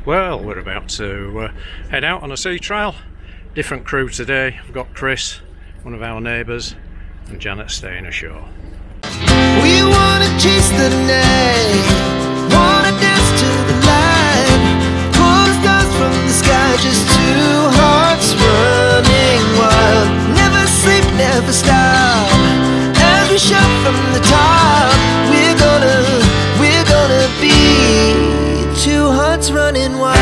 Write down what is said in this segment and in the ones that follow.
Well, we're about to head out on a sea trial. Different crew today. We've got Chris, one of our neighbours, and Janet staying ashore. We wanna chase the night, wanna dance to the light, pull the stars from the sky, just two hearts running wild. Never sleep, never stop, as we shout from the top. We're gonna be two hearts running wild.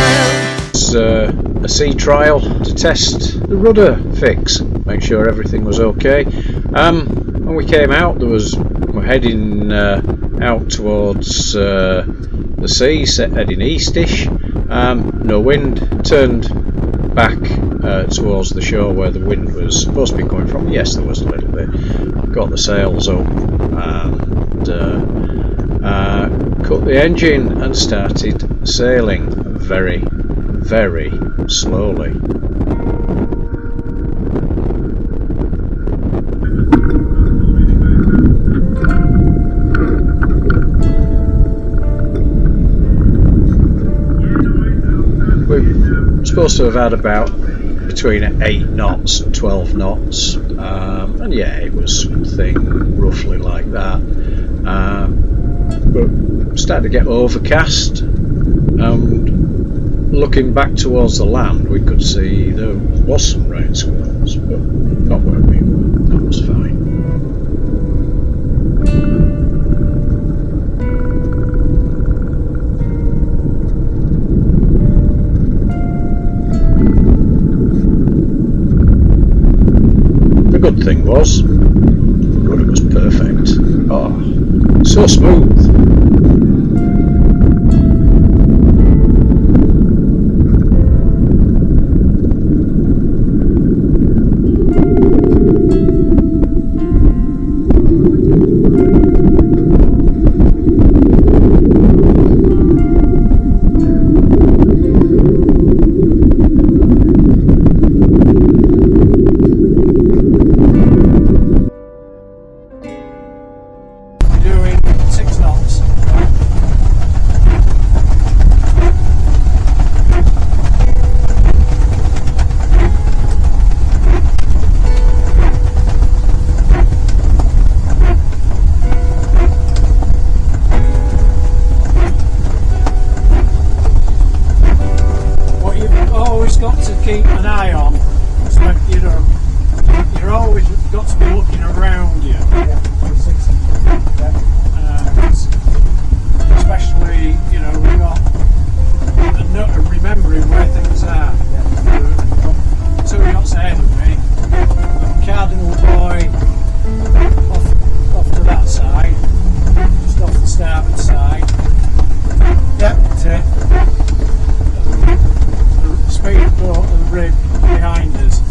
It's a sea trial to test the rudder fix, make sure everything was okay. When we came out, we're heading out towards the sea, heading eastish. No wind, turned back towards the shore where the wind was supposed to be coming from. Yes, there was a little bit. Got the sails up and cut the engine and started sailing very, very slowly. We're supposed to have had about between 8 knots and 12 knots, and yeah, it was something roughly like that. But started to get overcast, and looking back towards the land, we could see there was some rain squalls, but not where we were. That was fine. The good thing was, the rudder was perfect. Oh, so smooth. Got to keep an eye on, so you're always got to be looking around you, especially we've got remembering where things are. 2 knots ahead of me, Cardinal Buoy off to that side, just off the starboard side. Yep, that's it. Speedboat and rig behind us.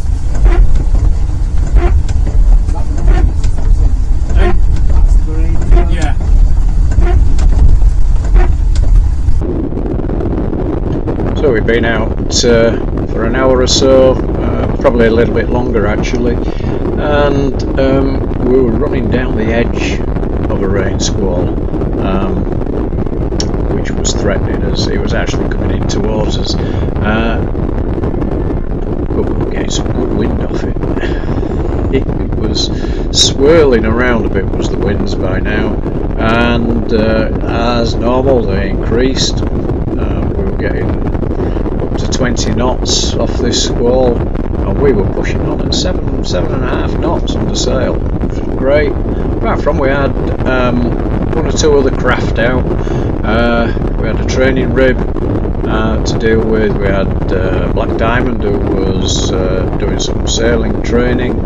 Yeah. So we've been out for an hour or so, probably a little bit longer actually, and we were running down the edge of a rain squall, which was threatening us. It was actually coming in towards us, but we were getting some good wind off it. It was swirling around a bit, was the winds by now, and as normal they increased. We were getting up to 20 knots off this squall, and we were pushing on at 7.5 knots under sail, which was great. Apart from we had one or two other craft out. We had a training rib to deal with. We had Black Diamond, who was doing some sailing training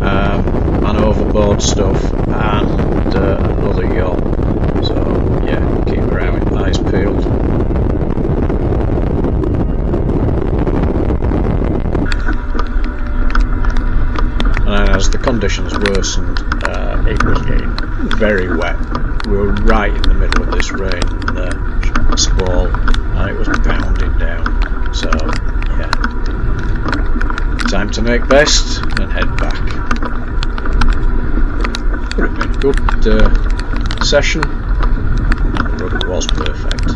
and overboard stuff, and another yacht. So yeah, keep her out, nice peeled. And as the conditions worsened, it was getting very wet. We were right in the middle of this rain squall, and it was pounding down. So yeah, time to make best and head back. But it's been a good session, and the rudder was perfect.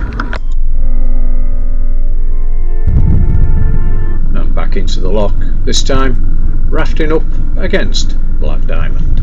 back into the loch, this time rafting up against Black Diamond.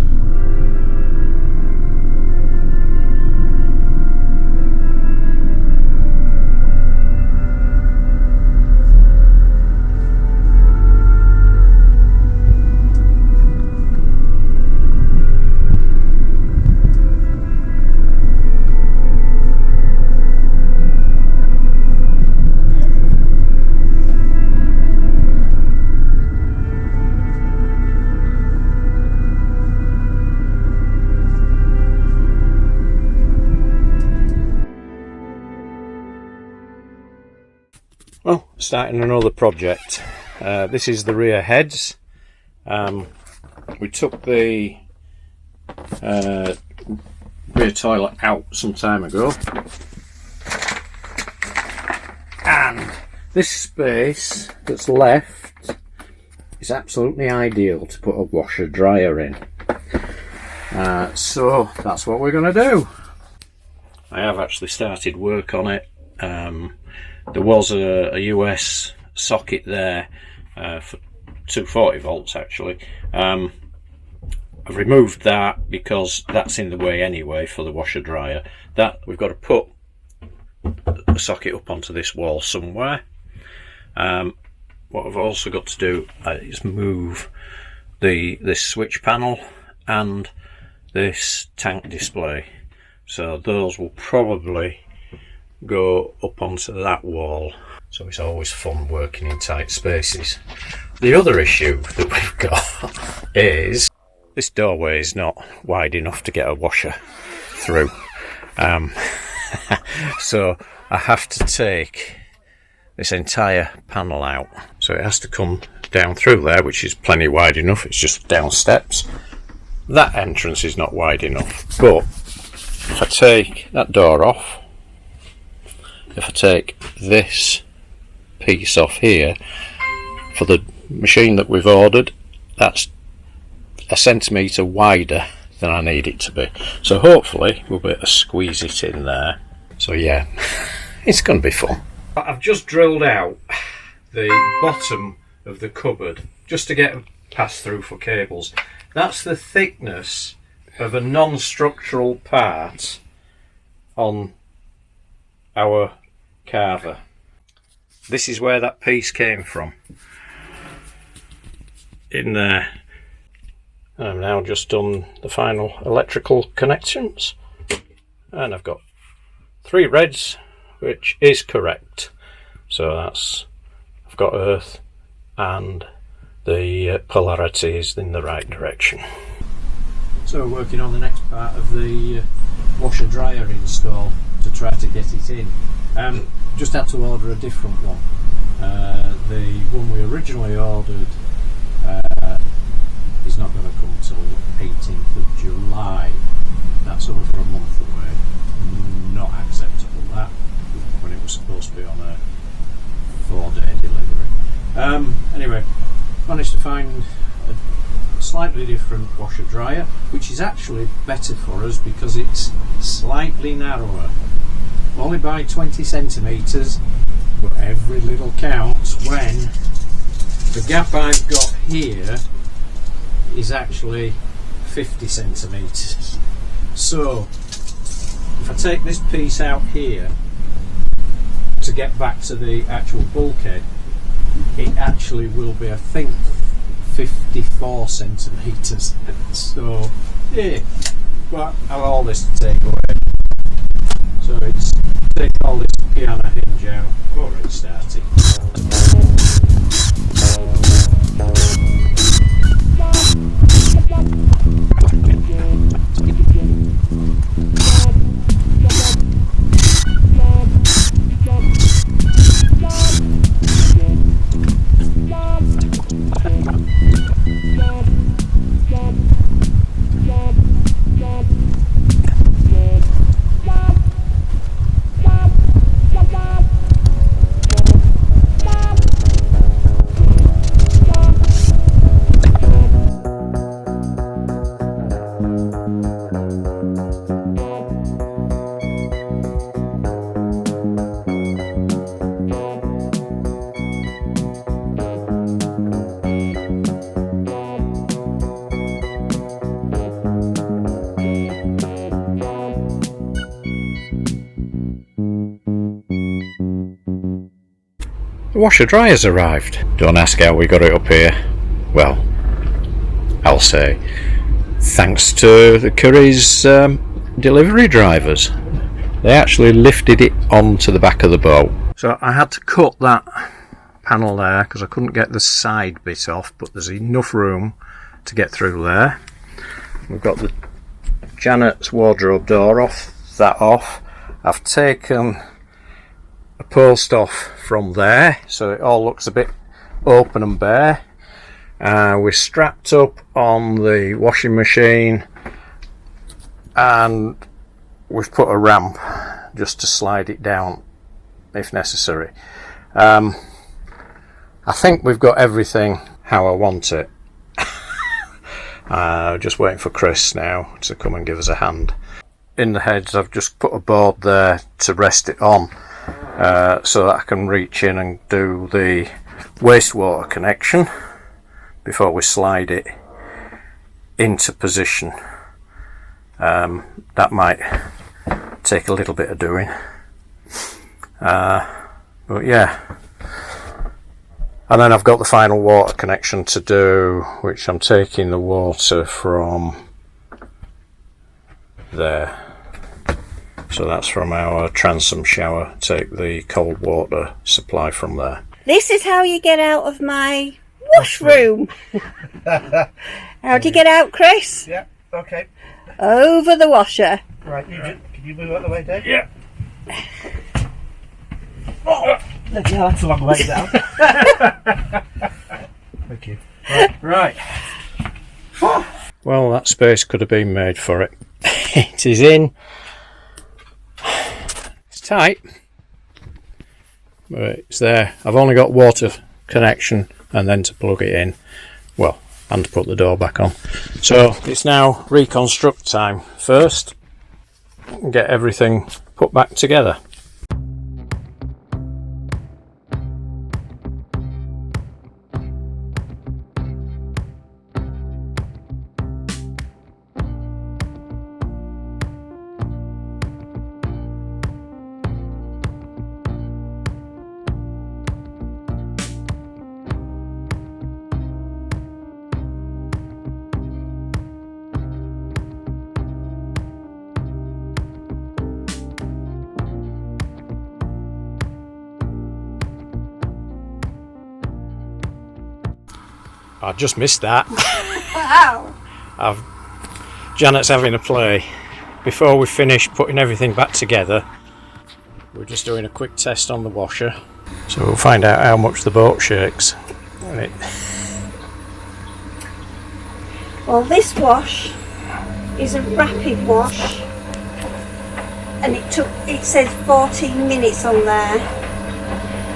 Well, starting another project. This is the rear heads. We took the rear toilet out some time ago, and this space that's left is absolutely ideal to put a washer dryer in. So that's what we're going to do. I have actually started work on it. There was a US socket there for 240 volts actually. I've removed that because that's in the way anyway for the washer dryer. That we've got to put a socket up onto this wall somewhere. What I've also got to do is move this switch panel and this tank display. So those will probably go up onto that wall. So it's always fun working in tight spaces. The other issue that we've got is this doorway is not wide enough to get a washer through. So I have to take this entire panel out. So it has to come down through there, which is plenty wide enough. It's just down steps. That entrance is not wide enough. But if I take that door off, if I take this piece off here, for the machine that we've ordered, that's a centimetre wider than I need it to be. So hopefully we'll be able to squeeze it in there. So yeah, it's going to be fun. I've just drilled out the bottom of the cupboard just to get a pass through for cables. That's the thickness of a non-structural part on our Carver. This is where that piece came from, in there. I've now just done the final electrical connections, and I've got 3 reds, which is correct. So that's, I've got earth and the polarity is in the right direction. So we're working on the next part of the washer dryer install to try to get it in. Just had to order a different one. The one we originally ordered is not going to come till 18th of July. That's over a month away. Not acceptable, that, when it was supposed to be on a 4-day delivery. Anyway, managed to find a slightly different washer dryer, which is actually better for us because it's slightly narrower. Only by 20 centimetres, but every little counts when the gap I've got here is actually 50 centimetres. So if I take this piece out here to get back to the actual bulkhead, it actually will be, I think, 54 centimetres. So yeah, but I've all this to take away. So it's take all this piano hinge out. I've already started. The washer dryer's arrived. Don't ask how we got it up here. Well, I'll say thanks to the Curry's delivery drivers. They actually lifted it onto the back of the boat. So I had to cut that panel there because I couldn't get the side bit off, but there's enough room to get through there. We've got the Janet's wardrobe door off, that off. I've taken a post off from there so it all looks a bit open and bare. We're strapped up on the washing machine and we've put a ramp just to slide it down if necessary. I think we've got everything how I want it. Just waiting for Chris now to come and give us a hand. In the heads I've just put a board there to rest it on so that I can reach in and do the wastewater connection before we slide it into position. That might take a little bit of doing, but yeah. And then I've got the final water connection to do, which I'm taking the water from there. So that's from our transom shower. Take the cold water supply from there. This is how you get out of my washroom. How do you get out, Chris? Yeah, okay. Over the washer. Right, can you move out of the way, Dave? Yeah. Oh, that's a long way down. Thank you. Right. Well, that space could have been made for it. It is in. It's tight, but it's there. I've only got water connection and then to plug it in. Well, and to put the door back on. So it's now reconstruct time first. Get everything put back together. I just missed that. Wow. Janet's having a play. Before we finish putting everything back together, we're just doing a quick test on the washer. So we'll find out how much the boat shakes. Well, this wash is a rapid wash, and it says 14 minutes on there.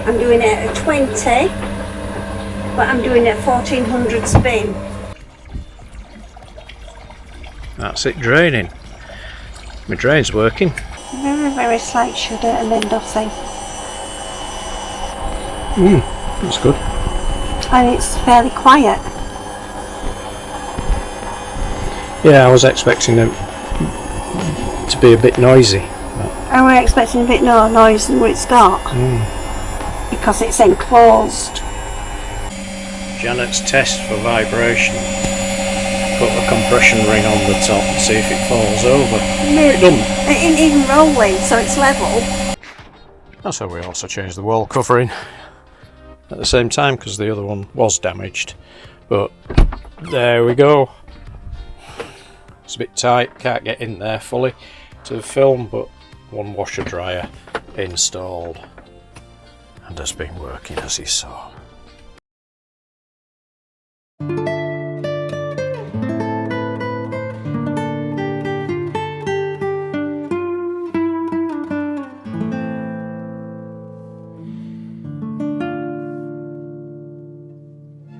I'm doing it at 20, but I'm doing it at 1400 spin. That's it draining. My drain's working. Very, very slight shudder and then dossing. That's good. And it's fairly quiet. Yeah, I was expecting it to be a bit noisy. And we're expecting a bit more noise than what it's got. Because it's enclosed. Janet's test for vibration. Put a compression ring on the top and see if it falls over. No, it doesn't. It ain't even rolling, so it's level. That's how we also changed the wall covering at the same time because the other one was damaged. But there we go. It's a bit tight, can't get in there fully to film, but one washer dryer installed and has been working as you saw.